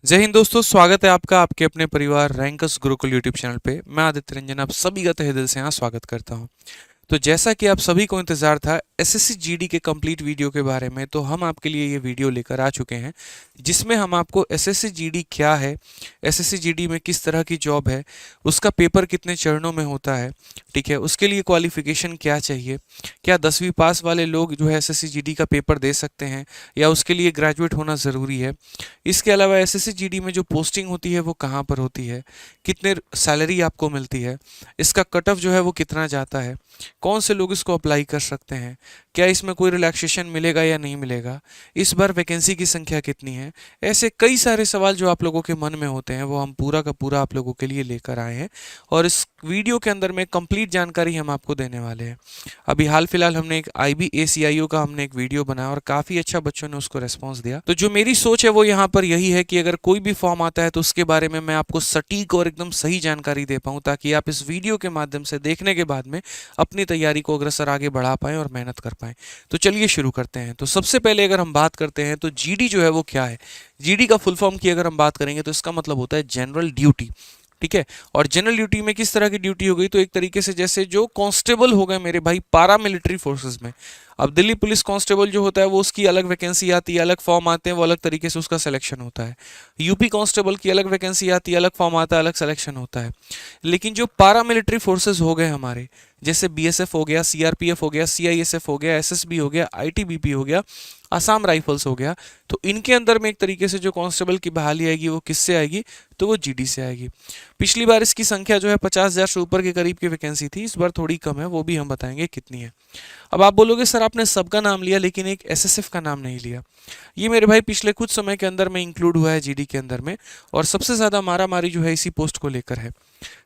जय हिंद दोस्तों, स्वागत है आपका आपके अपने परिवार रैंकर्स गुरुकुल यूट्यूब चैनल पे। मैं आदित्य रंजन आप सभी का तहे दिल से यहाँ स्वागत करता हूँ। तो जैसा कि आप सभी को इंतजार था एसएससी जीडी के कंप्लीट वीडियो के बारे में, तो हम आपके लिए ये वीडियो लेकर आ चुके हैं जिसमें हम आपको एसएससी जीडी क्या है, एसएससी जीडी में किस तरह की जॉब है, उसका पेपर कितने चरणों में होता है, ठीक है, उसके लिए क्वालिफिकेशन क्या चाहिए, क्या 10वीं पास वाले लोग जो है एसएससी जीडी का पेपर दे सकते हैं या उसके लिए ग्रेजुएट होना ज़रूरी है। इसके अलावा एसएससी जीडी में जो पोस्टिंग होती है वो कहाँ पर होती है, कितने सैलरी आपको मिलती है, इसका कट ऑफ जो है वो कितना जाता है, कौन से लोग इसको अप्लाई कर सकते हैं, क्या इसमें कोई रिलैक्सेशन मिलेगा या नहीं मिलेगा, इस बार वैकेंसी की संख्या कितनी है, ऐसे कई सारे सवाल जो आप लोगों के मन में होते हैं वो हम पूरा का पूरा आप लोगों के लिए लेकर आए हैं। और इस वीडियो के अंदर में कंप्लीट जानकारी हम आपको देने वाले हैं। अभी हाल फिलहाल हमने एक IBACIO का हमने एक वीडियो बनाया और काफ़ी अच्छा बच्चों ने उसको रेस्पॉन्स दिया। तो जो मेरी सोच है वो यहाँ पर यही है कि अगर कोई भी फॉर्म आता है तो उसके बारे में मैं आपको सटीक और एकदम सही जानकारी दे पाऊँ, ताकि आप इस वीडियो के माध्यम से देखने के बाद में अपनी तैयारी को अग्रसर आगे बढ़ा पाएँ और मेहनत कर पाएँ। तो चलिए शुरू करते हैं। तो सबसे पहले अगर हम बात करते हैं तो जीडी जो है वो क्या है। जीडी का फुल फॉर्म की अगर हम बात करेंगे तो इसका मतलब होता है जनरल ड्यूटी, ठीक है। और जनरल ड्यूटी में किस तरह की ड्यूटी हो गई, तो एक तरीके से जैसे जो कांस्टेबल हो गए मेरे भाई पारा मिलिट्री फोर्सेस में। अब दिल्ली पुलिस कांस्टेबल जो होता है वो उसकी अलग वैकेंसी आती है, अलग फॉर्म आते हैं, वो अलग तरीके से उसका सिलेक्शन होता है। यूपी कांस्टेबल की अलग वैकेंसी आती है, अलग फॉर्म आता है, अलग सिलेक्शन होता है। लेकिन जो पारा मिलिट्री फोर्सेस हो गए हमारे, जैसे बीएसएफ हो गया, सीआरपीएफ हो गया, सीआईएसएफ हो गया, एसएसबी हो गया, आईटीबीपी हो गया, आसाम राइफल्स हो गया, तो इनके अंदर में एक तरीके से जो कांस्टेबल की बहाली आएगी वो किससे आएगी, तो वो जीडी से आएगी। पिछली बार इसकी संख्या जो है 50,000 से ऊपर के करीब की वैकेंसी थी, इस बार थोड़ी कम है, वो भी हम बताएंगे कितनी है। अब आप बोलोगे सर आपने सबका नाम लिया लेकिन एक एसएसएफ का नाम नहीं लिया। ये मेरे भाई पिछले कुछ समय के अंदर में इंक्लूड हुआ है जीडी के अंदर में, और सबसे ज़्यादा मारामारी जो है इसी पोस्ट को लेकर है।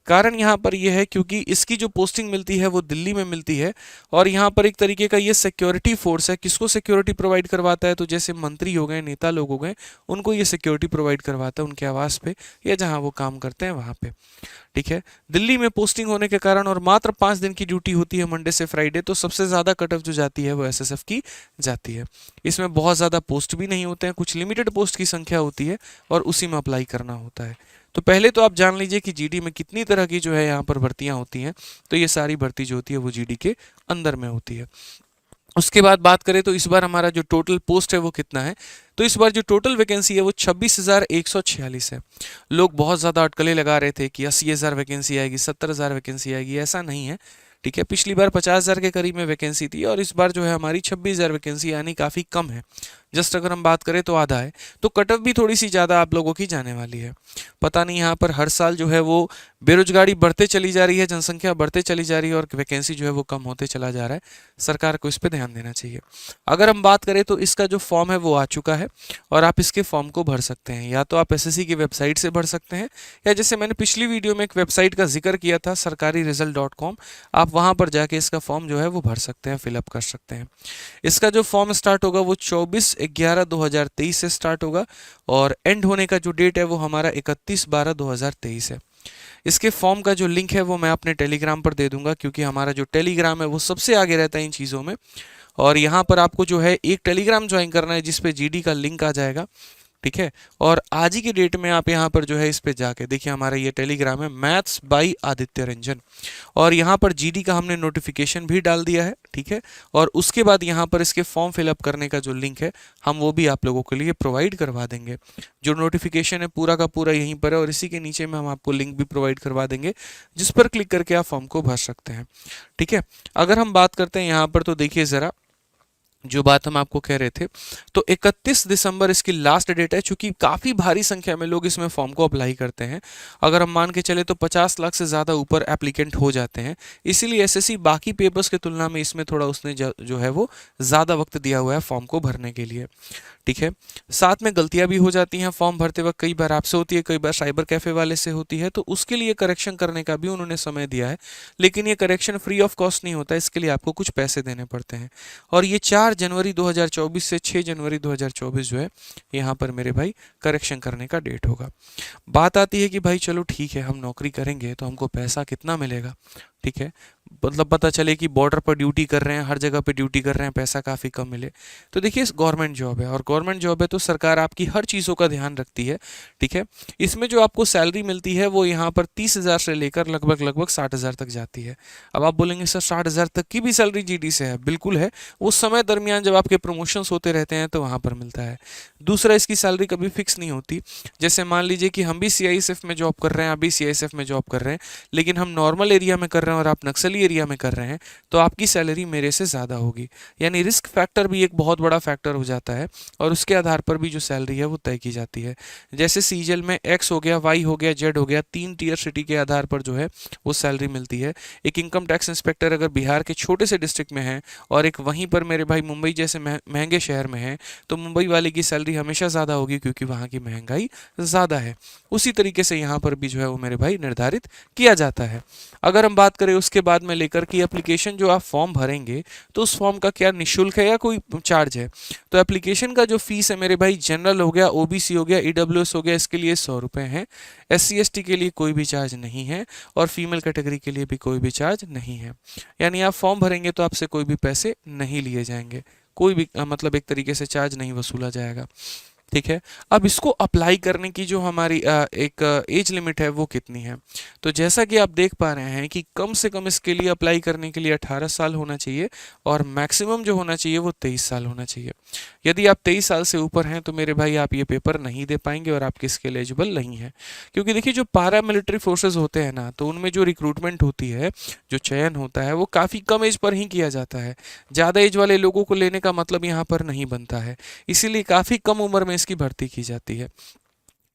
कारण यहाँ पर यह है क्योंकि इसकी जो पोस्टिंग मिलती है वो दिल्ली में मिलती है, और यहाँ पर एक तरीके का ये सिक्योरिटी फोर्स है। किसको सिक्योरिटी प्रोवाइड करवाता है, तो जैसे मंत्री हो गए, नेता लोग हो गए, उनको ये सिक्योरिटी प्रोवाइड करवाता है उनके आवास पे या जहाँ वो काम करते हैं वहाँ पे, ठीक है। दिल्ली में पोस्टिंग होने के कारण और मात्र 5 दिन की ड्यूटी होती है मंडे से फ्राइडे, तो सबसे ज़्यादा कट ऑफ जो जाती है वो एसएसएफ की जाती है। इसमें बहुत ज़्यादा पोस्ट भी नहीं होते हैं, कुछ लिमिटेड पोस्ट की संख्या होती है और उसी में अप्लाई करना होता है। तो पहले तो आप जान लीजिए कि जीडी में कितनी तरह की जो है यहाँ पर भर्तियाँ होती हैं। तो ये सारी भर्ती जो होती है वो जीडी के अंदर में होती है। उसके बाद बात करें तो इस बार हमारा जो टोटल पोस्ट है वो कितना है, तो इस बार जो टोटल वैकेंसी है वो 26,146 है। लोग बहुत ज़्यादा अटकलें लगा रहे थे कि 80,000 वैकेंसी आएगी, 70,000 वैकेंसी आएगी, ऐसा नहीं है, ठीक है। पिछली बार 50,000 के करीब में वैकेंसी थी और इस बार जो है हमारी 26,000 वैकेंसी, यानी काफ़ी कम है। जस्ट अगर हम बात करें तो आधा है, तो कट ऑफ भी थोड़ी सी ज़्यादा आप लोगों की जाने वाली है। पता नहीं यहाँ पर हर साल जो है वो बेरोजगारी बढ़ते चली जा रही है, जनसंख्या बढ़ते चली जा रही है और वैकेंसी जो है वो कम होते चला जा रहा है। सरकार को इस पर ध्यान देना चाहिए। अगर हम बात करें तो इसका जो फॉर्म है वो आ चुका है और आप इसके फॉर्म को भर सकते हैं। या तो आप एसएससी की वेबसाइट से भर सकते हैं, या जैसे मैंने पिछली वीडियो में एक वेबसाइट का जिक्र किया था sarkariresult.com, आप वहाँ पर जाके इसका फॉर्म जो है वो भर सकते हैं, फिलअप कर सकते हैं। इसका जो फॉर्म स्टार्ट होगा वो 24/11/2023 से स्टार्ट होगा और एंड होने का जो डेट है वो हमारा 31/12/2023 है। इसके फॉर्म का जो लिंक है वो मैं अपने टेलीग्राम पर दे दूंगा, क्योंकि हमारा जो टेलीग्राम है वो सबसे आगे रहता है इन चीज़ों में। और यहाँ पर आपको जो है एक टेलीग्राम ज्वाइन करना है जिस पे जीडी का लिंक आ जाएगा, ठीक है। और आज ही की डेट में आप यहाँ पर जो है इस पे जाके देखिए, हमारा ये टेलीग्राम है मैथ्स बाय आदित्य रंजन, और यहाँ पर जीडी का हमने नोटिफिकेशन भी डाल दिया है, ठीक है। और उसके बाद यहाँ पर इसके फॉर्म फिलअप करने का जो लिंक है हम वो भी आप लोगों के लिए प्रोवाइड करवा देंगे। जो नोटिफिकेशन है पूरा का पूरा यहीं पर है और इसी के नीचे में हम आपको लिंक भी प्रोवाइड करवा देंगे जिस पर क्लिक करके आप फॉर्म को भर सकते हैं, ठीक है। अगर हम बात करते हैं यहाँ पर तो देखिए ज़रा, जो बात हम आपको कह रहे थे, तो 31 दिसंबर इसकी लास्ट डेट है। चूंकि काफ़ी भारी संख्या में लोग इसमें फॉर्म को अप्लाई करते हैं, अगर हम मान के चले तो 50 लाख से ज़्यादा ऊपर एप्लीकेंट हो जाते हैं, इसीलिए एसएससी बाकी पेपर्स की तुलना में इसमें थोड़ा उसने जो है वो ज़्यादा वक्त दिया हुआ है फॉर्म को भरने के लिए, ठीक है। साथ में गलतियां भी हो जाती हैं फॉर्म भरते वक्त, कई बार आपसे होती है, कई बार साइबर कैफ़े वाले से होती है, तो उसके लिए करेक्शन करने का भी उन्होंने समय दिया है। लेकिन ये करेक्शन फ्री ऑफ कॉस्ट नहीं होता, इसके लिए आपको कुछ पैसे देने पड़ते हैं। और ये 4 4 जनवरी 2024 से 6 जनवरी 2024 जो है यहाँ पर मेरे भाई करेक्शन करने का डेट होगा। बात आती है कि भाई चलो ठीक है, हम नौकरी करेंगे तो हमको पैसा कितना मिलेगा, ठीक है, मतलब पता चले कि बॉर्डर पर ड्यूटी कर रहे हैं, हर जगह पे ड्यूटी कर रहे हैं, पैसा काफ़ी कम मिले। तो देखिए गवर्नमेंट जॉब है, और गवर्नमेंट जॉब है तो सरकार आपकी हर चीज़ों का ध्यान रखती है, ठीक है। इसमें जो आपको सैलरी मिलती है वो यहाँ पर 30,000 से लेकर लगभग 60,000 तक जाती है। अब आप बोलेंगे सर 60,000 तक की भी सैलरी जीडी से है, बिल्कुल है, उस समय दरमियान जब आपके प्रमोशंस होते रहते हैं तो वहाँ पर मिलता है। दूसरा, इसकी सैलरी कभी फिक्स नहीं होती। जैसे मान लीजिए कि हम भी सीआईएसएफ में जॉब कर रहे हैं, अभी सीआईएसएफ में जॉब कर रहे हैं, लेकिन हम नॉर्मल एरिया में कर रहे हैं और आप नक्सली एरिया में कर रहे हैं, तो आपकी सैलरी मेरे से ज़्यादा होगी। यानी रिस्क फैक्टर भी एक बहुत बड़ा फैक्टर हो जाता है, और उसके आधार पर भी जो सैलरी है वो तय की जाती है। जैसे सीजल में एक्स हो गया, वाई हो गया, जेड हो गया, 3 टीयर सिटी के आधार पर जो है वो सैलरी मिलती है। एक इनकम टैक्स इंस्पेक्टर अगर बिहार के छोटे से डिस्ट्रिक्ट में है और एक वहीं पर मेरे भाई मुंबई जैसे महंगे शहर में है, तो मुंबई वाले की सैलरी हमेशा ज़्यादा होगी, क्योंकि वहाँ की महंगाई ज़्यादा है। उसी तरीके से यहाँ पर भी जो है वो मेरे भाई निर्धारित किया जाता है। अगर हम बात करें उसके बाद में लेकर कि एप्लीकेशन जो आप फॉर्म भरेंगे तो उस फॉर्म का क्या निःशुल्क है या कोई चार्ज है, तो एप्लीकेशन का जो फीस है मेरे भाई, जनरल हो गया, ओबीसी हो गया, ईडब्ल्यूएस हो गया, इसके लिए 100 रुपये हैं। एससी एसटी के लिए कोई भी चार्ज नहीं है, और फीमेल कैटेगरी के लिए भी कोई भी चार्ज नहीं है। यानी आप फॉर्म भरेंगे तो आपसे कोई भी पैसे नहीं लिए जाएंगे, कोई भी मतलब एक तरीके से चार्ज नहीं वसूला जाएगा, ठीक है। अब इसको अप्लाई करने की जो हमारी एक एज लिमिट है वो कितनी है, तो जैसा कि आप देख पा रहे हैं कि कम से कम इसके लिए अप्लाई करने के लिए 18 साल होना चाहिए, और मैक्सिमम जो होना चाहिए वो 23 साल होना चाहिए। यदि आप 23 साल से ऊपर हैं तो मेरे भाई आप ये पेपर नहीं दे पाएंगे और आपके इसके लिए एलिजिबल नहीं है। क्योंकि देखिए जो पारा मिलिट्री फोर्सेज होते हैं ना, तो उनमें जो रिक्रूटमेंट होती है, जो चयन होता है, वो काफ़ी कम एज पर ही किया जाता है। ज़्यादा एज वाले लोगों को लेने का मतलब यहाँ पर नहीं बनता है, इसीलिए काफ़ी कम उम्र में इसकी भर्ती की जाती है,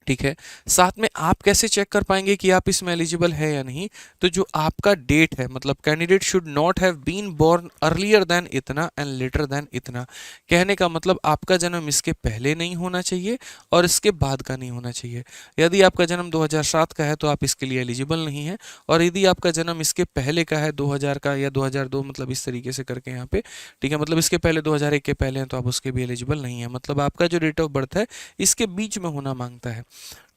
ठीक है। साथ में आप कैसे चेक कर पाएंगे कि आप इसमें एलिजिबल है या नहीं, तो जो आपका डेट है, मतलब candidate should not have been born earlier than इतना एंड लेटर देन इतना। कहने का मतलब आपका जन्म इसके पहले नहीं होना चाहिए और इसके बाद का नहीं होना चाहिए। यदि आपका जन्म 2007 का है तो आप इसके लिए एलिजिबल नहीं है, और यदि आपका जन्म इसके पहले का है, 2000 का या 2002, मतलब इस तरीके से करके यहाँ पे, ठीक है, मतलब इसके पहले 2001 के पहले हैं तो आप उसके भी एलिजिबल नहीं है। मतलब आपका जो डेट ऑफ बर्थ है इसके बीच में होना मांगता है,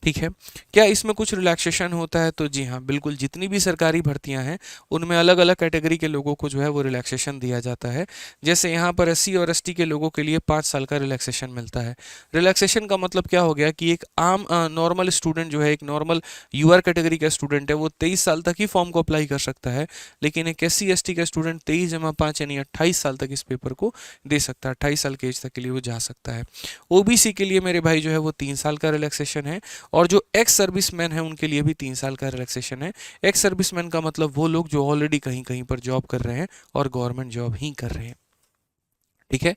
ठीक है। क्या इसमें कुछ रिलैक्सेशन होता है, तो जी हाँ बिल्कुल, जितनी भी सरकारी भर्तियां हैं उनमें अलग अलग कैटेगरी के लोगों को जो है वो रिलैक्सेशन दिया जाता है। जैसे यहाँ पर एससी और एसटी के लोगों के लिए 5 साल का रिलैक्सेशन मिलता है। रिलैक्सेशन का मतलब क्या हो गया कि एक आम नॉर्मल स्टूडेंट जो है, एक नॉर्मल यूआर कैटेगरी का स्टूडेंट है, वो 23 साल तक ही फॉर्म को अप्लाई कर सकता है, लेकिन एक एससी एसटी का स्टूडेंट 23+5 यानी 28 साल तक इस पेपर को दे सकता है। 28 साल के एज तक के लिए वो जा सकता है। ओबीसी के लिए मेरे भाई जो है वो 3 साल का रिलैक्सेशन है, और जो एक्स सर्विसमैन है उनके लिए भी 3 साल का रिलैक्सेशन है। एक्स सर्विसमैन का मतलब वो लोग जो ऑलरेडी कहीं कहीं पर जॉब कर रहे हैं और गवर्नमेंट जॉब ही कर रहे हैं, ठीक है।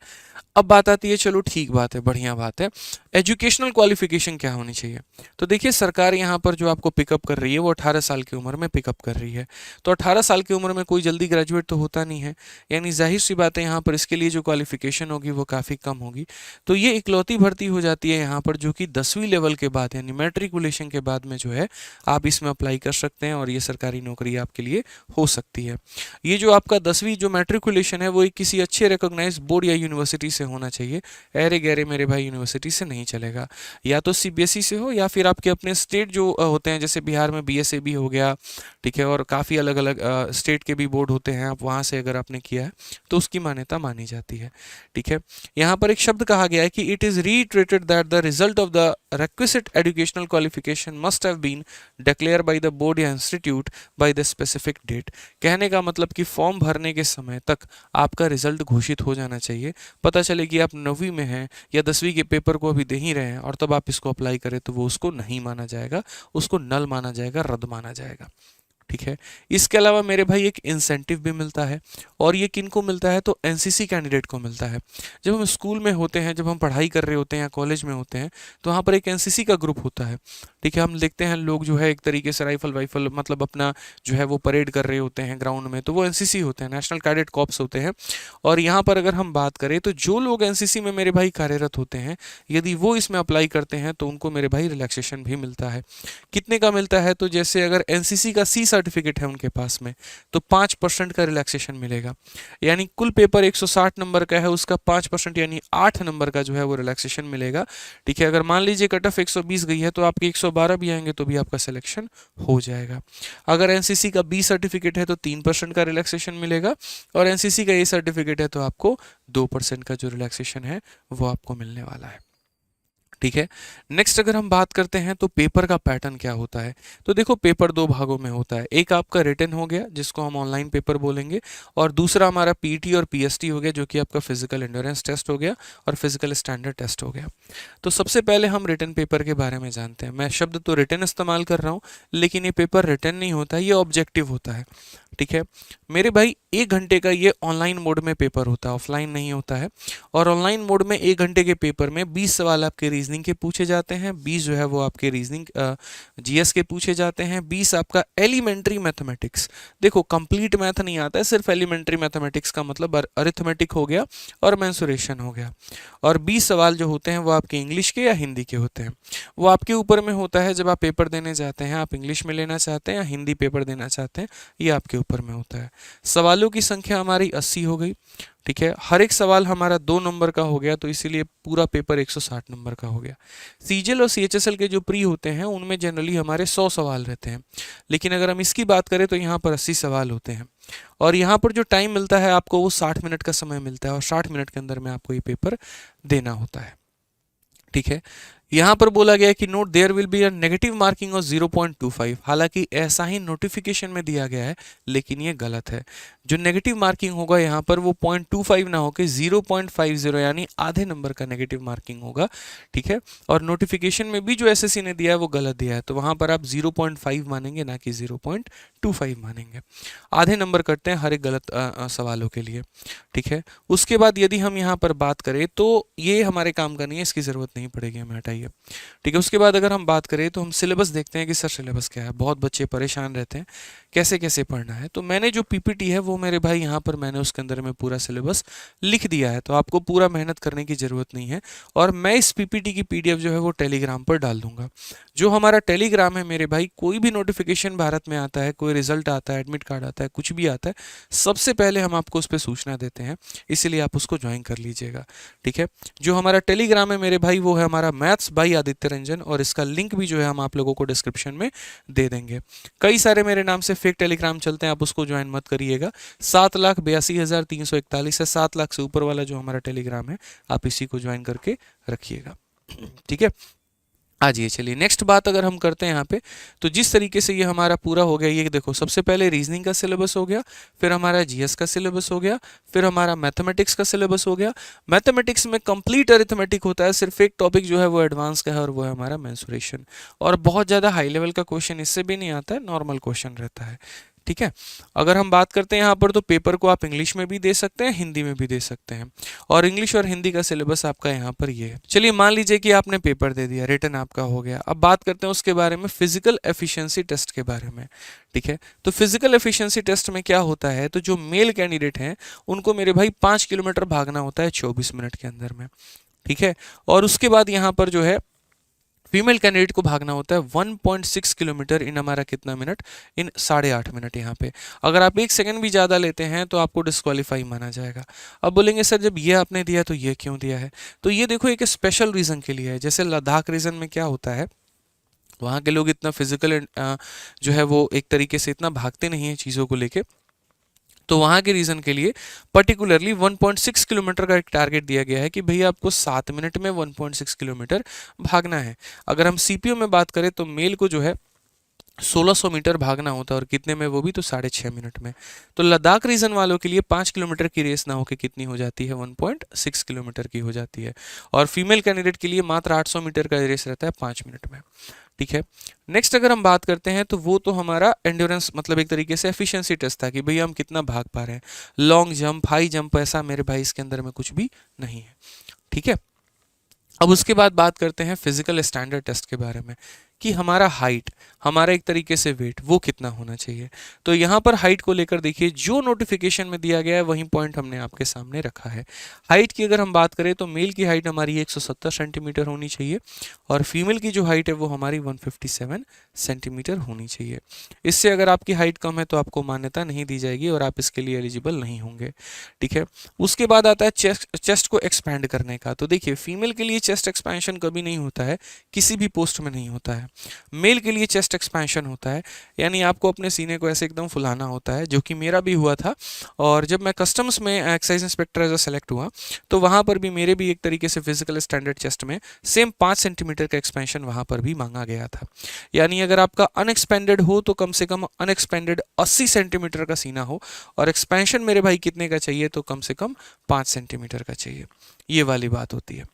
अब बात आती है, चलो ठीक बात है, बढ़िया बात है, एजुकेशनल क्वालिफिकेशन क्या होनी चाहिए। तो देखिए सरकार यहाँ पर जो आपको पिकअप कर रही है वो 18 साल की उम्र में पिकअप कर रही है, तो 18 साल की उम्र में कोई जल्दी ग्रेजुएट तो होता नहीं है, यानी जाहिर सी बात है यहाँ पर इसके लिए जो क्वालिफिकेशन होगी वो काफ़ी कम होगी। तो ये इकलौती भर्ती हो जाती है यहाँ पर जो कि 10वीं लेवल के बाद यानी मैट्रिकुलेशन के बाद में जो है आप इसमें अप्लाई कर सकते हैं, और ये सरकारी नौकरी आपके लिए हो सकती है। ये जो आपका 10वीं जो मैट्रिकुलेशन है वो एक किसी अच्छे रिकॉग्नाइज बोर्ड या यूनिवर्सिटी से होना चाहिए, अरे गहरे मेरे भाई यूनिवर्सिटी से नहीं चलेगा। या तो सीबीएसई से हो, या फिर आपके अपने स्टेट जो होते हैं, जैसे बिहार में बीएसएबी हो गया, ठीक है, और काफ़ी अलग अलग स्टेट के भी बोर्ड होते हैं, आप वहाँ से अगर आपने किया है तो उसकी मान्यता मानी जाती है, ठीक है। यहाँ पर एक शब्द कहा गया है कि it is reiterated that the result of the requisite educational qualification must have been declared by the board या institute by the specific date। कहने का मतलब कि फॉर्म भरने के समय तक आपका रिजल्ट घोषित हो जाना चाहिए। पता चले कि आप 9वीं में हैं या 10वीं के पेपर को अभी दे ही रहे हैं और तब आप इसको अप्लाई करें, तो वो उसको नहीं माना जाएगा, उसको नल माना जाएगा, रद्द माना जाएगा, ठीक है। इसके अलावा मेरे भाई एक इंसेंटिव भी मिलता है, और ये किन को मिलता है, तो एनसीसी कैंडिडेट को मिलता है। जब हम स्कूल में होते हैं, जब हम पढ़ाई कर रहे होते हैं या कॉलेज में होते हैं, तो वहाँ पर एक एनसीसी का ग्रुप होता है, ठीक है। हम देखते हैं लोग जो है एक तरीके से राइफल वाइफल मतलब अपना जो है वो परेड कर रहे होते हैं ग्राउंड में, तो वो एनसीसी होते हैं, नेशनल कैडेट कॉर्प्स होते हैं। और यहाँ पर अगर हम बात करें तो जो लोग एनसीसी में मेरे भाई कार्यरत होते हैं, यदि वो इसमें अप्लाई करते हैं तो उनको मेरे भाई रिलैक्सेशन भी मिलता है। कितने का मिलता है, तो जैसे अगर एनसीसी का सी सर्टिफिकेट है उनके पास में, तो 5% का रिलैक्सेशन मिलेगा। यानी कुल पेपर 160 नंबर का है, उसका 5% यानी 8 नंबर का जो है वो रिलैक्सेशन मिलेगा। ठीक है, अगर मान लीजिए कट ऑफ 120 गई है तो आपके 112 भी आएंगे तो भी आपका सिलेक्शन हो जाएगा। अगर एनसीसी का बी सर्टिफिकेट है तो 3% का रिलैक्सेशन मिलेगा, और एनसीसी का ए सर्टिफिकेट है तो आपको 2% का जो रिलैक्सेशन है वो आपको मिलने वाला है। ठीक है, नेक्स्ट अगर हम बात करते हैं तो पेपर का पैटर्न क्या होता है, तो देखो पेपर दो भागों में होता है। एक आपका रिटन हो गया जिसको हम ऑनलाइन पेपर बोलेंगे, और दूसरा हमारा पीटी और पीएसटी हो गया जो कि आपका फिजिकल एंड्योरेंस टेस्ट हो गया और फिजिकल स्टैंडर्ड टेस्ट हो गया। तो सबसे पहले हम रिटन पेपर के बारे में जानते हैं। मैं शब्द तो रिटन इस्तेमाल कर रहा हूँ, लेकिन ये पेपर रिटन नहीं होता है, ये ऑब्जेक्टिव होता है। ठीक है मेरे भाई, 1 घंटे का ये ऑनलाइन मोड में पेपर होता है, ऑफलाइन नहीं होता है। और ऑनलाइन मोड में 1 घंटे के पेपर में 20 सवाल आपके रीजनिंग के पूछे जाते हैं, 20 जो है वो आपके रीजनिंग जीएस के पूछे जाते हैं, 20 आपका एलिमेंट्री मैथमेटिक्स। देखो कंप्लीट मैथ नहीं आता है, सिर्फ एलिमेंट्री मैथमेटिक्स का मतलब अरिथमेटिक हो गया और मेंसुरेशन हो गया। और 20 सवाल जो होते हैं वो आपके इंग्लिश के या हिंदी के होते हैं। वो आपके ऊपर में होता है, जब आप पेपर देने जाते हैं आप इंग्लिश में लेना चाहते हैं या हिंदी पेपर देना चाहते हैं, ये आपके ऊपर में होता है। सवालों की संख्या हमारी 80 हो गई। ठीक है, हर एक सवाल हमारा 2 नंबर का हो गया, तो इसीलिए पूरा पेपर 160 नंबर का हो गया। सीजीएल और सीएचएसएल के जो प्री होते हैं उनमें जनरली हमारे 100 सवाल रहते हैं, लेकिन अगर हम इसकी बात करें तो यहाँ पर 80 सवाल होते हैं। और यहाँ पर जो टाइम मिलता है आपको वो 60 मिनट का समय मिलता है, और 60 मिनट के अंदर में आपको ये पेपर देना होता है। ठीक है, यहाँ पर बोला गया है कि note there will be a negative marking of 0.25। हालांकि ऐसा ही नोटिफिकेशन में दिया गया है, लेकिन ये गलत है। जो नेगेटिव मार्किंग होगा यहाँ पर वो 0.25 ना होकर 0.50 यानी आधे नंबर का नेगेटिव मार्किंग होगा। ठीक है, और नोटिफिकेशन में भी जो एसएससी ने दिया है वो गलत दिया है, तो वहाँ पर आप 0.5 मानेंगे ना कि 0.25 मानेंगे। आधे नंबर कटते हैं हर एक गलत सवालों के लिए। ठीक है, उसके बाद यदि हम यहाँ पर बात करें तो ये हमारे काम का नहीं है, इसकी ज़रूरत नहीं पड़ेगी, हमें हटाइए। ठीक है, उसके बाद अगर हम बात करें तो हम सिलेबस देखते हैं कि सर सिलेबस क्या है। बहुत बच्चे परेशान रहते हैं कैसे कैसे पढ़ना है, तो मैंने जो पीपीटी है वो मेरे भाई यहाँ पर मैंने उसके अंदर में पूरा सिलेबस लिख दिया है, तो आपको पूरा मेहनत करने की ज़रूरत नहीं है। और मैं इस पीपीटी की पीडीएफ जो है वो टेलीग्राम पर डाल दूंगा। जो हमारा टेलीग्राम है मेरे भाई, कोई भी नोटिफिकेशन भारत में आता है, कोई रिजल्ट आता है, एडमिट कार्ड आता है, कुछ भी आता है, सबसे पहले हम आपको उस पर सूचना देते हैं, इसीलिए आप उसको ज्वाइन कर लीजिएगा। ठीक है, जो हमारा टेलीग्राम है मेरे भाई वो है हमारा मैथ्स बाई आदित्य रंजन, और इसका लिंक भी जो है हम आप लोगों को डिस्क्रिप्शन में दे देंगे। कई सारे मेरे नाम से फेक टेलीग्राम चलते हैं, आप उसको ज्वाइन मत करिएगा। 7,82,341 है, 7 लाख से ऊपर वाला जो हमारा टेलीग्राम है आप इसी को ज्वाइन करके रखिएगा। ठीक है, आ जाइए चलिए नेक्स्ट बात अगर हम करते हैं यहाँ पे, तो जिस तरीके से ये हमारा पूरा हो गया, ये देखो सबसे पहले रीजनिंग का सिलेबस हो गया, फिर हमारा जीएस का सिलेबस हो गया, फिर हमारा मैथमेटिक्स का सिलेबस हो गया। मैथमेटिक्स में कंप्लीट अरिथमेटिक होता है, सिर्फ एक टॉपिक जो है वो एडवांस का है और वो है हमारा मेंसुरेशन। और बहुत ज़्यादा हाई लेवल का क्वेश्चन इससे भी नहीं आता है, नॉर्मल क्वेश्चन रहता है। ठीक है, अगर हम बात करते हैं यहाँ पर तो पेपर को आप इंग्लिश में भी दे सकते हैं, हिंदी में भी दे सकते हैं, और इंग्लिश और हिंदी का सिलेबस आपका यहाँ पर ये है। चलिए मान लीजिए कि आपने पेपर दे दिया, रिटन आपका हो गया। अब बात करते हैं उसके बारे में, फिजिकल एफिशिएंसी टेस्ट के बारे में। ठीक है, तो फिजिकल एफिशिएंसी टेस्ट में क्या होता है, तो जो मेल कैंडिडेट हैं उनको मेरे भाई 5 किलोमीटर भागना होता है 24 मिनट के अंदर में। ठीक है, और उसके बाद यहाँ पर जो है फीमेल कैंडिडेट को भागना होता है 1.6 किलोमीटर इन हमारा कितना मिनट, इन 8.5 मिनट। यहाँ पे अगर आप 1 सेकंड भी ज़्यादा लेते हैं तो आपको डिस्क्वालीफाई माना जाएगा। अब बोलेंगे सर जब ये आपने दिया तो ये क्यों दिया है, तो ये देखो एक स्पेशल रीज़न के लिए है। जैसे लद्दाख रीजन में क्या होता है, वहाँ के लोग इतना फिजिकल जो है वो एक तरीके से इतना भागते नहीं हैं चीज़ों को लेके, तो वहाँ के रीज़न के लिए पर्टिकुलरली 1.6 किलोमीटर का एक टारगेट दिया गया है कि भैया आपको 7 मिनट में 1.6 किलोमीटर भागना है। अगर हम सीपीओ में बात करें तो मेल को जो है 1600 मीटर भागना होता है, और कितने में, वो भी तो 6.5 मिनट में। तो लद्दाख रीजन वालों के लिए 5 किलोमीटर की रेस ना होकर कितनी हो जाती है, 1.6 किलोमीटर की हो जाती है। और फीमेल कैंडिडेट के लिए मात्र 800 मीटर का रेस रहता है 5 मिनट में। ठीक है, नेक्स्ट अगर हम बात करते हैं तो वो तो हमारा एंड्योरेंस मतलब एक तरीके से एफिशिएंसी टेस्ट था कि भैया हम कितना भाग पा रहे हैं। लॉन्ग जंप, हाई जंप, ऐसा मेरे भाई इसके अंदर में कुछ भी नहीं है। ठीक है, अब उसके बाद बात करते हैं फिजिकल स्टैंडर्ड टेस्ट के बारे में कि हमारा हाइट, हमारा एक तरीके से वेट वो कितना होना चाहिए। तो यहाँ पर हाइट को लेकर देखिए जो नोटिफिकेशन में दिया गया है वही पॉइंट हमने आपके सामने रखा है। हाइट की अगर हम बात करें तो मेल की हाइट हमारी 170 सेंटीमीटर होनी चाहिए और फीमेल की जो हाइट है वो हमारी 157 सेंटीमीटर होनी चाहिए। इससे अगर आपकी हाइट कम है तो आपको मान्यता नहीं दी जाएगी और आप इसके लिए एलिजिबल नहीं होंगे। ठीक है, उसके बाद आता है चेस्ट को एक्सपैंड करने का। तो देखिए फीमेल के लिए चेस्ट एक्सपेंशन कभी नहीं होता है, किसी भी पोस्ट में नहीं होता है। मेल के लिए चेस्ट एक्सपेंशन होता है, यानी आपको अपने सीने को ऐसे एकदम फुलाना होता है, जो कि मेरा भी हुआ था। और जब मैं कस्टम्स में एक्साइज इंस्पेक्टर एज सेलेक्ट हुआ तो वहां पर भी मेरे भी एक तरीके से फिजिकल स्टैंडर्ड चेस्ट में सेम 5 सेंटीमीटर का एक्सपेंशन वहां पर भी मांगा गया था। यानी अगर आपका अनएक्सपेंडेड हो तो कम से कम अनएक्सपेंडेड 80 सेंटीमीटर का सीना हो, और एक्सपेंशन मेरे भाई कितने का चाहिए तो कम से कम 5 सेंटीमीटर का चाहिए। ये वाली बात होती है।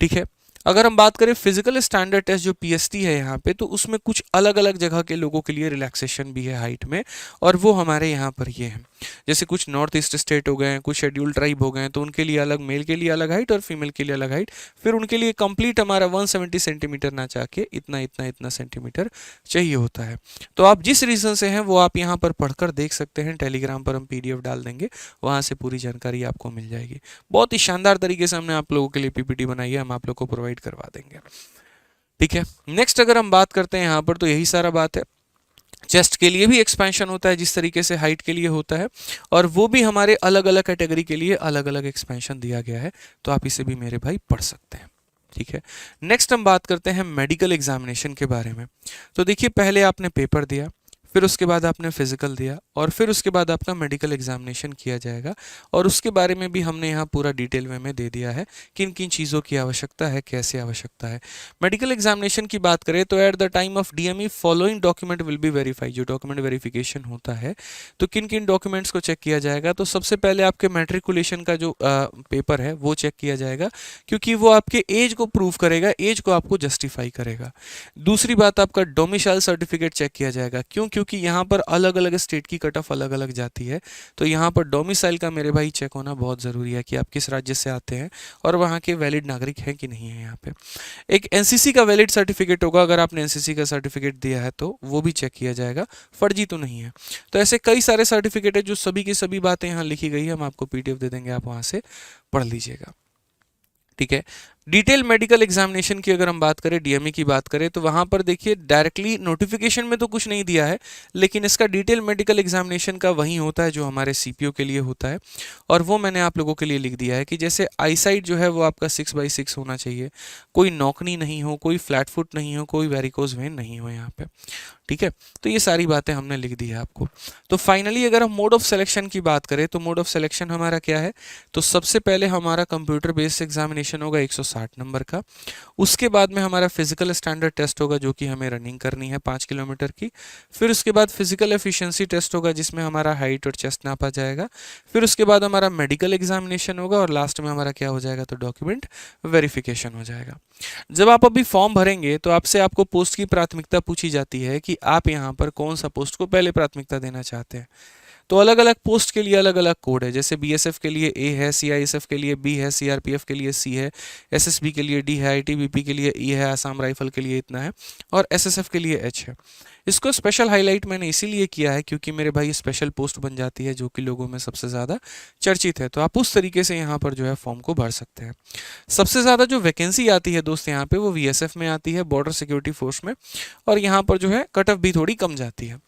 ठीक है, अगर हम बात करें फिजिकल स्टैंडर्ड टेस्ट जो पीएसटी है यहाँ पे, तो उसमें कुछ अलग अलग जगह के लोगों के लिए रिलैक्सेशन भी है हाइट में, और वो हमारे यहाँ पर ये है। जैसे कुछ नॉर्थ ईस्ट स्टेट हो गए, कुछ शेड्यूल ट्राइब हो गए, तो उनके लिए अलग, मेल के लिए अलग हाइट और फीमेल के लिए अलग हाइट। फिर उनके लिए कंप्लीट हमारा 170 सेंटीमीटर ना चाह के इतना इतना इतना सेंटीमीटर चाहिए होता है। तो आप जिस रीज़न से हैं वो आप यहाँ पर पढ़कर देख सकते हैं। टेलीग्राम पर हम पीडीएफ डाल देंगे, वहाँ से पूरी जानकारी आपको मिल जाएगी। बहुत ही शानदार तरीके से हमने आप लोगों के लिए पीपीटी बनाई है, हम आप लोग को प्रोवाइड करवा देंगे। ठीक है, नेक्स्ट अगर हम बात करते हैं यहाँ पर तो यही सारा बात है। चेस्ट के लिए भी एक्सपेंशन होता है जिस तरीके से हाइट के लिए होता है, और वो भी हमारे अलग अलग कैटेगरी के लिए अलग अलग एक्सपेंशन दिया गया है। तो आप इसे भी मेरे भाई पढ़ सकते हैं। ठीक है, नेक्स्ट हम बात करते हैं मेडिकल एग्जामिनेशन के बारे में। तो देखिए पहले आपने पेपर दिया, फिर उसके बाद आपने फिजिकल दिया, और फिर उसके बाद आपका मेडिकल एग्जामिनेशन किया जाएगा। और उसके बारे में भी हमने यहाँ पूरा डिटेल में दे दिया है किन किन चीज़ों की आवश्यकता है, कैसे आवश्यकता है। मेडिकल एग्जामिनेशन की बात करें तो at the time of DME following document will be verify. जो डॉक्यूमेंट वेरिफिकेशन होता है तो किन किन डॉक्यूमेंट्स को चेक किया जाएगा, तो सबसे पहले आपके मैट्रिकुलेशन का जो पेपर है वो चेक किया जाएगा, क्योंकि वो आपके एज को प्रूव करेगा, एज को आपको जस्टिफाई करेगा। दूसरी बात आपका डोमिसाइल सर्टिफिकेट चेक किया जाएगा। क्यों? क्योंकि यहाँ पर अलग अलग स्टेट की कट ऑफ अलग अलग जाती है, तो यहाँ पर डोमिसाइल का मेरे भाई चेक होना बहुत ज़रूरी है कि आप किस राज्य से आते हैं और वहाँ के वैलिड नागरिक हैं कि नहीं है। यहाँ पे एक एनसीसी का वैलिड सर्टिफिकेट होगा, अगर आपने एनसीसी का सर्टिफिकेट दिया है तो वो भी चेक किया जाएगा, फर्जी तो नहीं है। तो ऐसे कई सारे सर्टिफिकेट है जो सभी की सभी बातें यहाँ लिखी गई है, हम आपको पीडीएफ दे देंगे, आप वहाँ से पढ़ लीजिएगा। ठीक है, डिटेल मेडिकल एग्जामिनेशन की अगर हम बात करें, डीएमई की बात करें, तो वहां पर देखिए डायरेक्टली नोटिफिकेशन में तो कुछ नहीं दिया है, लेकिन इसका डिटेल मेडिकल एग्जामिनेशन का वही होता है जो हमारे सीपीओ के लिए होता है, और वो मैंने आप लोगों के लिए लिख दिया है कि जैसे आईसाइट जो है वो आपका 6/6 होना चाहिए, कोई नौकनी नहीं हो, कोई फ्लैट फुट नहीं हो, कोई वेरिकोज वेन नहीं हो यहाँ पे। ठीक है, तो ये सारी बातें हमने लिख दी है आपको। तो फाइनली अगर हम मोड ऑफ सिलेक्शन की बात करें तो मोड ऑफ सिलेक्शन हमारा क्या है, तो सबसे पहले हमारा कंप्यूटर बेस्ड एग्जामिनेशन होगा 160 नंबर का। उसके बाद में हमारा फिजिकल स्टैंडर्ड टेस्ट होगा जो कि हमें रनिंग करनी है 5 किलोमीटर की। फिर उसके बाद फिजिकल एफिशिएंसी टेस्ट होगा जिसमें हमारा हाइट और चेस्ट नापा जाएगा। फिर उसके बाद हमारा मेडिकल एग्जामिनेशन होगा, और लास्ट में हमारा क्या हो जाएगा, तो डॉक्यूमेंट वेरिफिकेशन हो जाएगा। जब आप अभी फॉर्म भरेंगे तो आपसे आपको पोस्ट की प्राथमिकता पूछी जाती है कि आप यहाँ पर कौन सा पोस्ट को पहले प्राथमिकता देना चाहते हैं। तो अलग अलग पोस्ट के लिए अलग अलग कोड है, जैसे बीएसएफ के लिए ए है, सीआईएसएफ के लिए बी है, सीआरपीएफ के लिए सी है, एसएसबी के लिए डी है, आईटीबीपी के लिए ई है, आसाम राइफल के लिए इतना है, और एसएसएफ के लिए एच है। इसको स्पेशल हाईलाइट मैंने इसीलिए किया है क्योंकि मेरे भाई स्पेशल पोस्ट बन जाती है जो कि लोगों में सबसे ज़्यादा चर्चित है। तो आप उस तरीके से यहाँ पर जो है फॉर्म को भर सकते हैं। सबसे ज़्यादा जो वैकेंसी आती है दोस्त यहाँ पे वो वीएसएफ में आती है, बॉर्डर सिक्योरिटी फोर्स में, और यहाँ पर जो है कट ऑफ भी थोड़ी कम जाती है।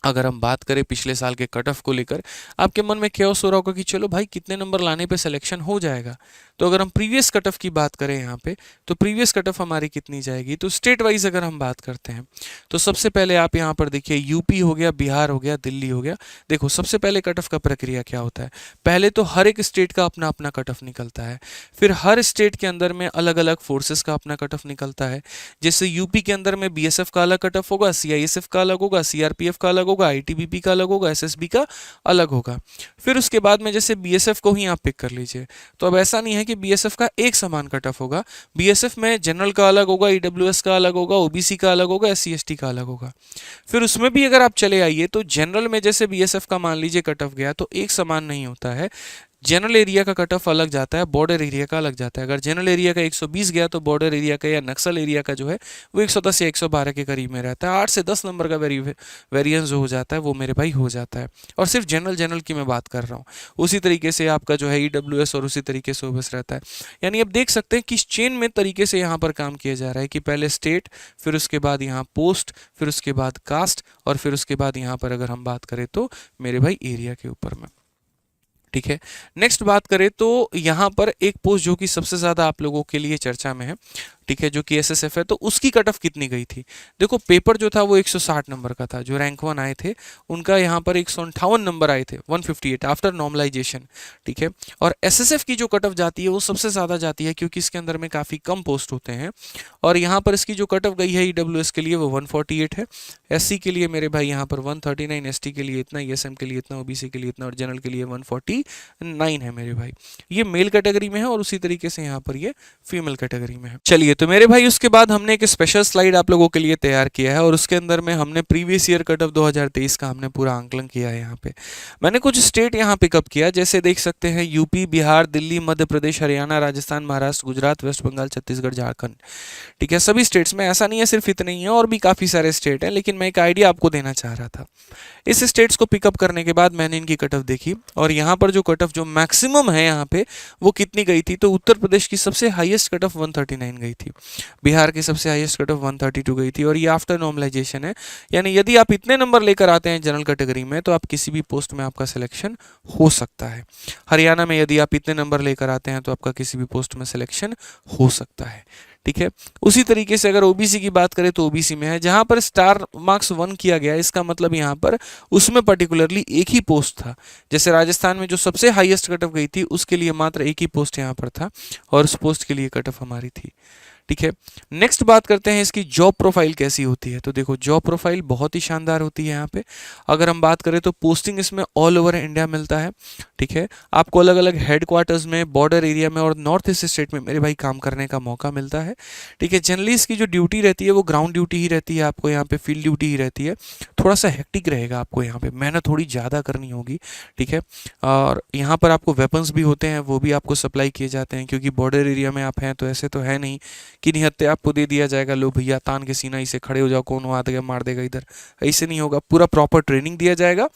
अगर हम बात करें पिछले साल के कट ऑफ को लेकर, आपके मन में क्या हो रहा होगा कि चलो भाई कितने नंबर लाने पे सिलेक्शन हो जाएगा। तो अगर हम प्रीवियस कट ऑफ की बात करें यहाँ पे, तो प्रीवियस कट ऑफ हमारी कितनी जाएगी, तो स्टेट वाइज अगर हम बात करते हैं तो सबसे पहले आप यहाँ पर देखिए यूपी हो गया, बिहार हो गया, दिल्ली हो गया। देखो सबसे पहले कट ऑफ का प्रक्रिया क्या होता है, पहले तो हर एक स्टेट का अपना अपना कट ऑफ निकलता है, फिर हर स्टेट के अंदर में अलग अलग फोर्सेस का अपना कट ऑफ निकलता है। जैसे यूपी के अंदर में बीएसएफ का अलग कट ऑफ होगा, सीआईएसएफ का अलग होगा, सीआरपीएफ का अलग होगा, आईटीबीपी का अलग होगा, एसएसबी का अलग होगा। फिर उसके बाद में जैसे बीएसएफ को ही आप पिक कर लीजिए, तो अब ऐसा नहीं है कि बीएसएफ का एक समान कट ऑफ होगा। बीएसएफ में जनरल का अलग होगा, ईडब्ल्यूएस का अलग होगा, ओबीसी का अलग होगा, एससी एसटी का अलग होगा। फिर उसमें भी अगर आप चले आइए तो जनरल में जैसे बीएसएफ का मान लीजिए कट ऑफ गया तो एक समान नहीं होता है। जनरल एरिया का कट ऑफ अलग जाता है, बॉर्डर एरिया का अलग जाता है। अगर जनरल एरिया का 120 गया तो बॉर्डर एरिया का या नक्सल एरिया का जो है वो 110 या 112 के करीब में रहता है। 8 से 10 नंबर का वेरिएंस जो हो जाता है वो मेरे भाई हो जाता है। और सिर्फ जनरल की मैं बात कर रहा हूँ। उसी तरीके से आपका जो है ईडब्ल्यूएस और उसी तरीके से ओबीएस रहता है। यानी आप देख सकते हैं कि इस चेन में तरीके से यहाँ पर काम किया जा रहा है कि पहले स्टेट, फिर उसके बाद यहाँ पोस्ट, फिर उसके बाद कास्ट, और फिर उसके बाद यहाँ पर अगर हम बात करें तो मेरे भाई एरिया के ऊपर में। ठीक है, नेक्स्ट बात करें तो यहाँ पर एक पोस्ट जो कि सबसे ज़्यादा आप लोगों के लिए चर्चा में है, ठीक है, जो कि एसएसएफ है, तो उसकी कट ऑफ कितनी गई थी। देखो पेपर जो था वो 160 नंबर का था, जो रैंक 1 आए थे उनका यहाँ पर 158 नंबर आए थे, 158 आफ्टर नॉर्मलाइजेशन। ठीक है, और एसएसएफ की जो कट ऑफ जाती है वो सबसे ज़्यादा जाती है क्योंकि इसके अंदर में काफ़ी कम पोस्ट होते हैं, और यहाँ पर इसकी जो कट ऑफ गई है ईडब्ल्यूएस के लिए वो 148 है, एससी के लिए मेरे भाई यहाँ पर 139, एसटी के लिए इतना, ईएसएम के लिए इतना, ओबीसी के लिए इतना, और जनरल के लिए 149 है मेरे भाई। ये मेल कैटेगरी में है और उसी तरीके से यहाँ पर ये फीमेल कैटेगरी में है। चलिए तो मेरे भाई उसके बाद हमने एक स्पेशल स्लाइड आप लोगों के लिए तैयार किया है और उसके अंदर में हमने प्रीवियस ईयर कट ऑफ 2023 का हमने पूरा आंकलन किया है। यहाँ पे मैंने कुछ स्टेट यहाँ पिकअप किया, जैसे देख सकते हैं यूपी, बिहार, दिल्ली, मध्य प्रदेश, हरियाणा, राजस्थान, महाराष्ट्र, गुजरात, वेस्ट बंगाल, छत्तीसगढ़, झारखंड। ठीक है, सभी स्टेट्स में, ऐसा नहीं है सिर्फ इतने ही है, और भी काफ़ी सारे स्टेट हैं, लेकिन मैं एक आइडिया आपको देना चाह रहा था। इस स्टेट्स को पिकअप करने के बाद मैंने इनकी कट ऑफ देखी, और यहाँ पर जो कट ऑफ जो मैक्सिमम है यहाँ पे वो कितनी गई थी, तो उत्तर प्रदेश की सबसे हाईएस्ट कट ऑफ 139 गई थी, बिहार की सबसे हाईएस्ट कट ऑफ 132 गई थी, और ये आफ्टर नॉर्मलाइजेशन है। यानी यदि आप इतने नंबर लेकर आते हैं जनरल कैटेगरी में तो आप किसी भी पोस्ट में आपका सिलेक्शन हो सकता है। हरियाणा में यदि आप इतने नंबर लेकर आते हैं तो आपका किसी भी पोस्ट में सिलेक्शन हो सकता है। ठीक है, उसी तरीके से अगर ओबीसी की बात करें तो ओबीसी में है, जहां पर स्टार मार्क्स 1 किया गया, इसका मतलब यहां पर उसमें पर्टिकुलरली एक ही पोस्ट था। जैसे राजस्थान में जो सबसे हाईएस्ट कट ऑफ गई थी उसके लिए मात्र एक ही पोस्ट यहां पर था, और उस पोस्ट के लिए कट ऑफ हमारी थी। ठीक है, नेक्स्ट बात करते हैं इसकी जॉब प्रोफाइल कैसी होती है। तो देखो जॉब प्रोफाइल बहुत ही शानदार होती है यहाँ पे। अगर हम बात करें तो पोस्टिंग इसमें ऑल ओवर इंडिया मिलता है। ठीक है, आपको अलग अलग हेडक्वार्टर्स में, बॉर्डर एरिया में और नॉर्थ ईस्ट स्टेट में मेरे भाई काम करने का मौका मिलता है। ठीक है, जनरली इसकी जो ड्यूटी रहती है वो ग्राउंड ड्यूटी ही रहती है, आपको यहाँ पे फील्ड ड्यूटी ही रहती है। थोड़ा सा हेक्टिक रहेगा, आपको यहाँ पे मेहनत थोड़ी ज़्यादा करनी होगी। ठीक है, और यहाँ पर आपको वेपन्स भी होते हैं, वो भी आपको सप्लाई किए जाते हैं, क्योंकि बॉर्डर एरिया में आप हैं तो ऐसे तो है नहीं कि निहत्ते आपको दे दिया जाएगा, लो भैया तान के सीना इसे खड़े हो जाओ, कौन आ देगा मार देगा इधर, ऐसे नहीं होगा। पूरा प्रॉपर ट्रेनिंग दिया जाएगा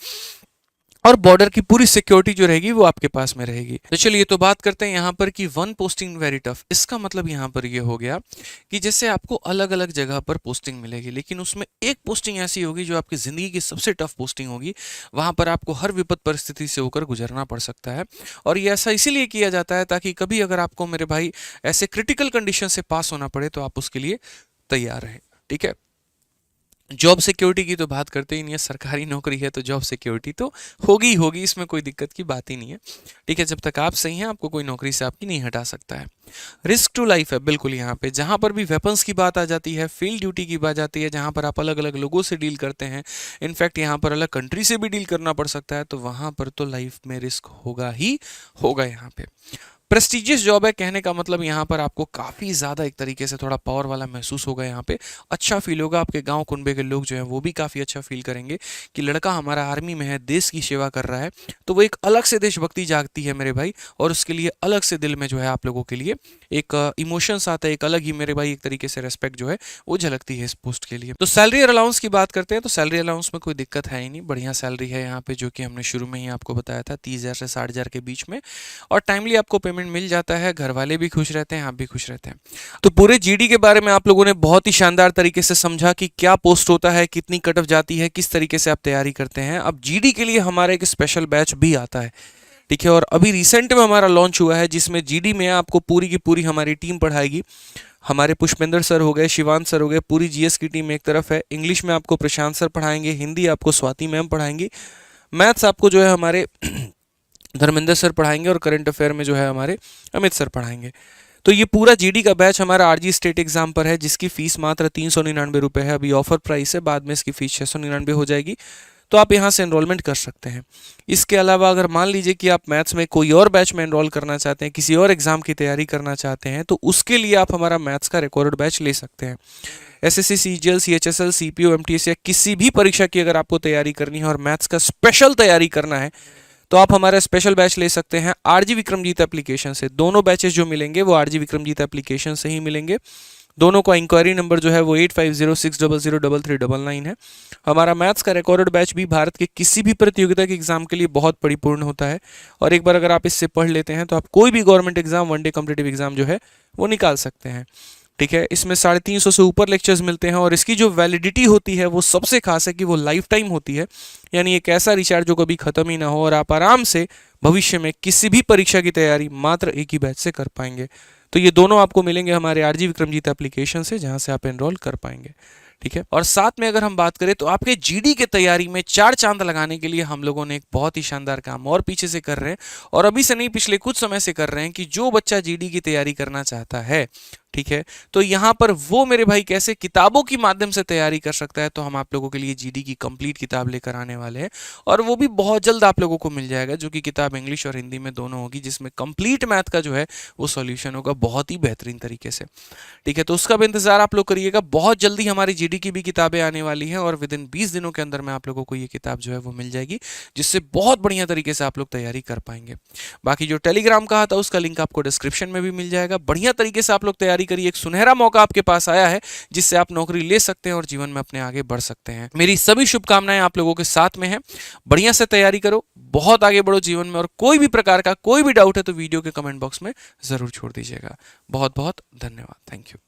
और बॉर्डर की पूरी सिक्योरिटी जो रहेगी वो आपके पास में रहेगी। तो चलिए तो बात करते हैं यहाँ पर कि वन पोस्टिंग वेरी टफ। इसका मतलब यहाँ पर ये हो गया कि जैसे आपको अलग अलग जगह पर पोस्टिंग मिलेगी, लेकिन उसमें एक पोस्टिंग ऐसी होगी जो आपकी ज़िंदगी की सबसे टफ पोस्टिंग होगी। वहाँ पर आपको हर विपद परिस्थिति से होकर गुजरना पड़ सकता है, और ये ऐसा इसीलिए किया जाता है ताकि कभी अगर आपको मेरे भाई ऐसे क्रिटिकल कंडीशन से पास होना पड़े तो आप उसके लिए तैयार रहें। ठीक है, जॉब सिक्योरिटी की तो बात करते ही नहीं है, सरकारी नौकरी है तो जॉब सिक्योरिटी तो होगी ही होगी, इसमें कोई दिक्कत की बात ही नहीं है। ठीक है, जब तक आप सही हैं आपको कोई नौकरी से आपकी नहीं हटा सकता है। रिस्क टू लाइफ है बिल्कुल यहाँ पे, जहाँ पर भी वेपन्स की बात आ जाती है, फील्ड ड्यूटी की बात आती है, जहाँ पर आप अलग अलग लोगों से डील करते हैं, इनफैक्ट यहाँ पर अलग कंट्री से भी डील करना पड़ सकता है, तो वहाँ पर तो लाइफ में रिस्क होगा ही होगा। यहाँ पे प्रेस्टिजियस जॉब है, कहने का मतलब यहाँ पर आपको काफ़ी ज़्यादा एक तरीके से थोड़ा पावर वाला महसूस होगा, यहाँ पे अच्छा फील होगा। आपके गांव कुनबे के लोग जो हैं वो भी काफ़ी अच्छा फील करेंगे कि लड़का हमारा आर्मी में है, देश की सेवा कर रहा है, तो वो एक अलग से देशभक्ति जागती है मेरे भाई, और उसके लिए अलग से दिल में जो है आप लोगों के लिए एक इमोशंस आता है, एक अलग ही मेरे भाई एक तरीके से रेस्पेक्ट जो है वो झलकती है इस पोस्ट के लिए। तो सैलरी अलाउंस की बात करते हैं तो सैलरी अलाउंस में कोई दिक्कत है ही नहीं, बढ़िया सैलरी है यहाँ पे, जो कि हमने शुरू में ही आपको बताया था 30,000 से 60,000 के बीच में, और टाइमली आपको पेमेंट मिल जाता है, घर वाले भी खुश रहते हैं, आप भी खुश रहते हैं। तो पूरे जीडी के बारे में आप लोगों ने बहुत ही शानदार तरीके से समझा कि क्या पोस्ट होता है, कितनी कट ऑफ जाती है, किस तरीके से आप तैयारी करते हैं। अब जीडी के लिए हमारा एक स्पेशल बैच भी आता है, ठीक है, और अभी रिसेंट में हमारा लॉन्च हुआ है, जिसमें जीडी में आपको पूरी की पूरी हमारी टीम पढ़ाएगी। हमारे पुष्पेंद्र सर हो गए, शिवान सर हो गए, पूरी जीएस की टीम एक तरफ है। इंग्लिश में आपको प्रशांत सर पढ़ाएंगे, हिंदी आपको स्वाति मैम पढ़ाएंगी, मैथ्स आपको जो है हमारे धर्मेंद्र सर पढ़ाएंगे, और करंट अफेयर में जो है हमारे अमित सर पढ़ाएंगे। तो ये पूरा जीडी का बैच हमारा आरजी स्टेट एग्जाम पर है, जिसकी फीस मात्र 399 रुपये है। अभी ऑफर प्राइस है, बाद में इसकी फीस 699 हो जाएगी, तो आप यहाँ से एनरोलमेंट कर सकते हैं। इसके अलावा अगर मान लीजिए कि आप मैथ्स में कोई और बैच में एनरोल करना चाहते हैं, किसी और एग्जाम की तैयारी करना चाहते हैं, तो उसके लिए आप हमारा मैथ्स का रिकॉर्डेड बैच ले सकते हैं। SSC, CGL, CHSL, CPO, MTS या किसी भी परीक्षा की अगर आपको तैयारी करनी है और मैथ्स का स्पेशल तैयारी करना है, तो आप हमारा स्पेशल बैच ले सकते हैं आरजी विक्रमजीत एप्लीकेशन से। दोनों बैचेस जो मिलेंगे वो आरजी विक्रमजीत एप्लीकेशन से ही मिलेंगे। दोनों का इंक्वायरी नंबर जो है वो 8506003399 है। हमारा मैथ्स का रिकॉर्डेड बैच भी भारत के किसी भी प्रतियोगिता के एग्जाम के लिए बहुत परिपूर्ण होता है, और एक बार अगर आप इससे पढ़ लेते हैं तो आप कोई भी government exam, one day competitive exam जो है वो निकाल सकते हैं। ठीक है, इसमें 350 से ऊपर लेक्चर्स मिलते हैं, और इसकी जो वैलिडिटी होती है वो सबसे खास है कि वो लाइफ टाइम होती है। यानी एक ऐसा रिचार्ज जो कभी खत्म ही ना हो, और आप आराम से भविष्य में किसी भी परीक्षा की तैयारी मात्र एक ही बैच से कर पाएंगे। तो ये दोनों आपको मिलेंगे हमारे आरजी विक्रमजीत एप्लीकेशन से, जहां से आप एनरोल कर पाएंगे। ठीक है, और साथ में अगर हम बात करें तो आपके जीडी की तैयारी में 4 चांद लगाने के लिए हम लोगों ने एक बहुत ही शानदार काम और पीछे से कर रहे हैं, और अभी से नहीं पिछले कुछ समय से कर रहे हैं, कि जो बच्चा जीडी की तैयारी करना चाहता है, ठीक है, तो यहाँ पर वो मेरे भाई कैसे किताबों के माध्यम से तैयारी कर सकता है। तो हम आप लोगों के लिए जीडी की कंप्लीट किताब लेकर आने वाले हैं, और वो भी बहुत जल्द आप लोगों को मिल जाएगा, जो कि किताब इंग्लिश और हिंदी में दोनों होगी, जिसमें कंप्लीट मैथ का जो है वो सॉल्यूशन होगा बहुत ही बेहतरीन तरीके से। ठीक है, तो उसका भी इंतजार आप लोग करिएगा। बहुत जल्दी हमारी जीडी की भी किताबें आने वाली हैं, और विद इन 20 दिनों के अंदर में आप लोगों को ये किताब जो है वो मिल जाएगी, जिससे बहुत बढ़िया तरीके से आप लोग तैयारी कर पाएंगे। बाकी जो टेलीग्राम कहा था उसका लिंक आपको डिस्क्रिप्शन में भी मिल जाएगा। बढ़िया तरीके से आप लोग तैयारी करिए, एक सुनहरा मौका आपके पास आया है जिससे आप नौकरी ले सकते हैं और जीवन में अपने आगे बढ़ सकते हैं। मेरी सभी शुभकामनाएं आप लोगों के साथ में है। बढ़िया से तैयारी करो, बहुत आगे बढ़ो जीवन में, और कोई भी प्रकार का कोई भी डाउट है तो वीडियो के कमेंट बॉक्स में जरूर छोड़ दीजिएगा। बहुत बहुत धन्यवाद। Thank you.